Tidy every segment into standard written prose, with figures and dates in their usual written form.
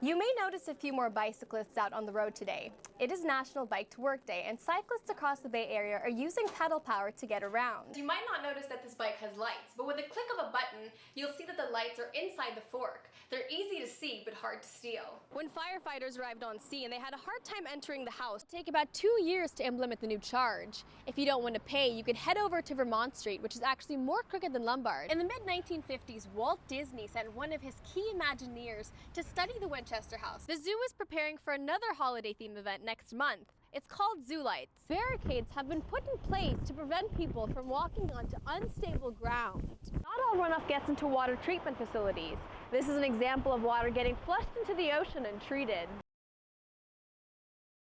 You may notice a few more bicyclists out on the road today. It is National Bike to Work Day, and cyclists across the Bay Area are using pedal power to get around. You might not notice that this bike has lights, but with a click of a button, you'll see that the lights are inside the fork. They're easy to see, but hard to steal. When firefighters arrived on scene, they had a hard time entering the house. It'll take about 2 years to implement the new charge. If you don't want to pay, you could head over to Vermont Street, which is actually more crooked than Lombard. In the mid-1950s, Walt Disney sent one of his key Imagineers to study the Winchester House. The zoo is preparing for another holiday-themed event next month. It's called Zoo Lights. Barricades have been put in place to prevent people from walking onto unstable ground. Not all runoff gets into water treatment facilities. This is an example of water getting flushed into the ocean and treated.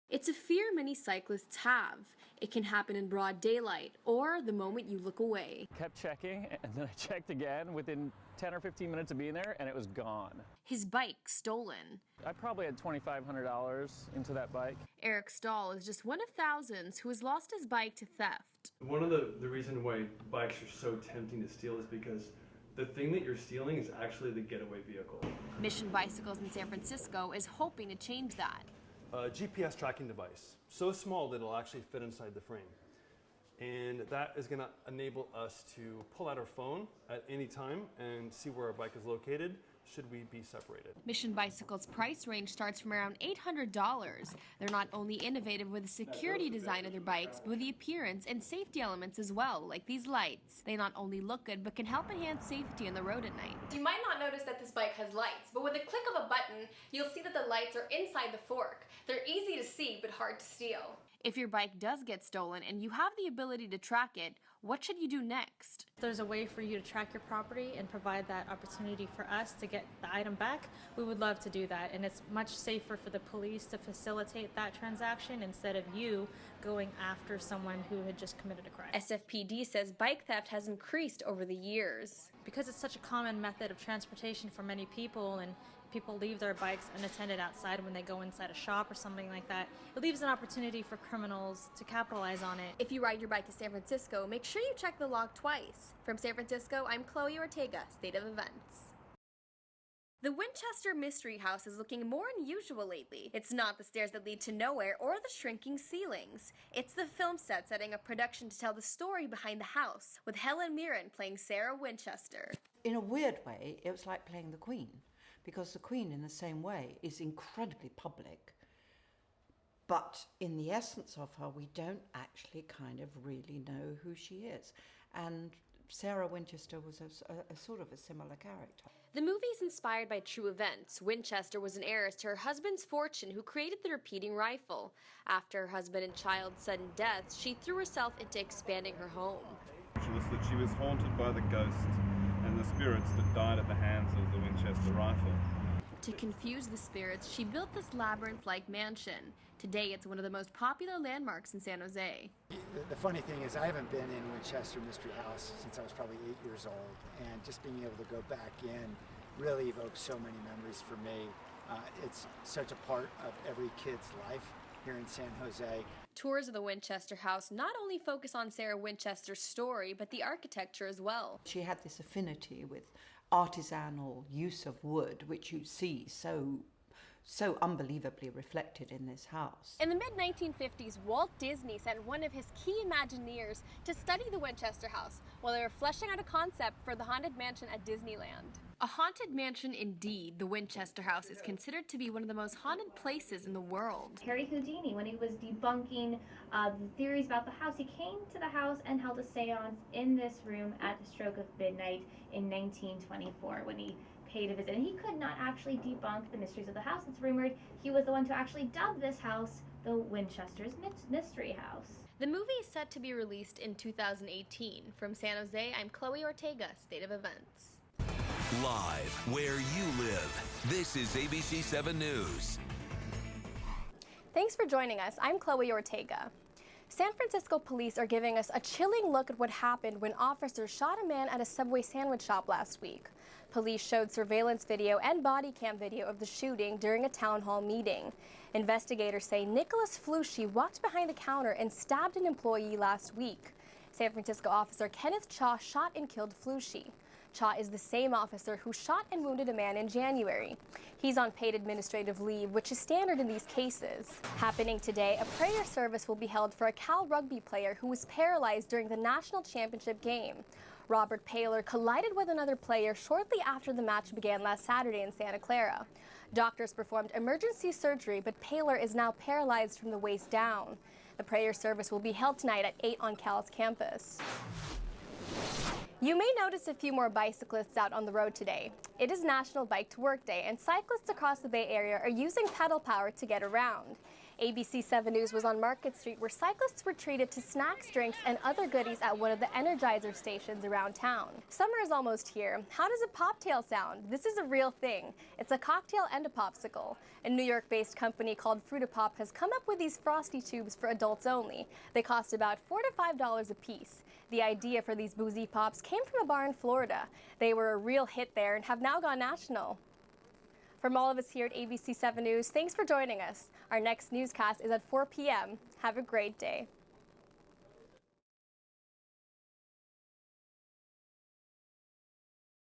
It's a fear many cyclists have. It can happen in broad daylight or the moment you look away. Kept checking, and then I checked again within 10 or 15 minutes of being there, and it was gone. His bike stolen. I probably had $2,500 into that bike. Eric Stahl is just one of thousands who has lost his bike to theft. One of the reasons why bikes are so tempting to steal is because the thing that you're stealing is actually the getaway vehicle. Mission Bicycles in San Francisco is hoping to change that. A GPS tracking device, so small that it'll actually fit inside the frame. And that is going to enable us to pull out our phone at any time and see where our bike is located should we be separated. Mission Bicycle's price range starts from around $800. They're not only innovative with the security design of their bikes, but with the appearance and safety elements as well, like these lights. They not only look good, but can help enhance safety on the road at night. You might not notice that this bike has lights, but with a click of a button, you'll see that the lights are inside the fork. They're easy to see, but hard to steal. If your bike does get stolen and you have the ability to track it, what should you do next? If there's a way for you to track your property and provide that opportunity for us to get the item back, we would love to do that. And it's much safer for the police to facilitate that transaction instead of you going after someone who had just committed a crime. SFPD says bike theft has increased over the years. Because it's such a common method of transportation for many people, and people leave their bikes unattended outside when they go inside a shop or something like that, it leaves an opportunity for criminals to capitalize on it. If you ride your bike to San Francisco, make sure you check the log twice. From San Francisco, I'm Chloe Ortega, State of Events. The Winchester Mystery House is looking more unusual lately. It's not the stairs that lead to nowhere or the shrinking ceilings. It's the film set setting up production to tell the story behind the house, with Helen Mirren playing Sarah Winchester. In a weird way, it was like playing the Queen, because the Queen, in the same way, is incredibly public. But in the essence of her, we don't actually kind of really know who she is. And Sarah Winchester was a sort of a similar character. The movie is inspired by true events. Winchester was an heiress to her husband's fortune who created the repeating rifle. After her husband and child's sudden deaths, she threw herself into expanding her home. She was haunted by the ghosts and the spirits that died at the hands of the Winchester rifle. To confuse the spirits, she built this labyrinth-like mansion. Today, it's one of the most popular landmarks in San Jose. The funny thing is I haven't been in Winchester Mystery House since I was probably 8 years old, and just being able to go back in really evokes so many memories for me. It's such a part of every kid's life here in San Jose. Tours of the Winchester House not only focus on Sarah Winchester's story, but the architecture as well. She had this affinity with artisanal use of wood, which you see so unbelievably reflected in this house. In the mid-1950s, Walt Disney sent one of his key Imagineers to study the Winchester House while they were fleshing out a concept for the Haunted Mansion at Disneyland. A haunted mansion indeed, the Winchester House is considered to be one of the most haunted places in the world. Harry Houdini, when he was debunking the theories about the house, he came to the house and held a seance in this room at the stroke of midnight in 1924 when he paid a visit. And he could not actually debunk the mysteries of the house. It's rumored he was the one to actually dub this house the Winchester's Mystery House. The movie is set to be released in 2018. From San Jose, I'm Chloe Ortega, State of Events. Live where you live, this is ABC 7 News. Thanks for joining us. I'm Chloe Ortega. San Francisco police are giving us a chilling look at what happened when officers shot a man at a Subway sandwich shop last week. Police showed surveillance video and body cam video of the shooting during a town hall meeting. Investigators say Nicholas Flusci walked behind the counter and stabbed an employee last week. San Francisco officer Kenneth Chaw shot and killed Flusci. Cha is the same officer who shot and wounded a man in January. He's on paid administrative leave, which is standard in these cases. Happening today, a prayer service will be held for a Cal rugby player who was paralyzed during the national championship game. Robert Paylor collided with another player shortly after the match began last Saturday in Santa Clara. Doctors performed emergency surgery, but Paylor is now paralyzed from the waist down. The prayer service will be held tonight at 8 on Cal's campus. You may notice a few more bicyclists out on the road today. It is National Bike to Work Day, and cyclists across the Bay Area are using pedal power to get around. ABC 7 News was on Market Street, where cyclists were treated to snacks, drinks, and other goodies at one of the Energizer stations around town. Summer is almost here. How does a Poptail sound? This is a real thing. It's a cocktail and a popsicle. A New York-based company called Fruitapop has come up with these frosty tubes for adults only. They cost about $4 to $5 a piece. The idea for these boozy pops came from a bar in Florida. They were a real hit there and have now gone national. From all of us here at ABC 7 News, thanks for joining us. Our next newscast is at 4 p.m. Have a great day.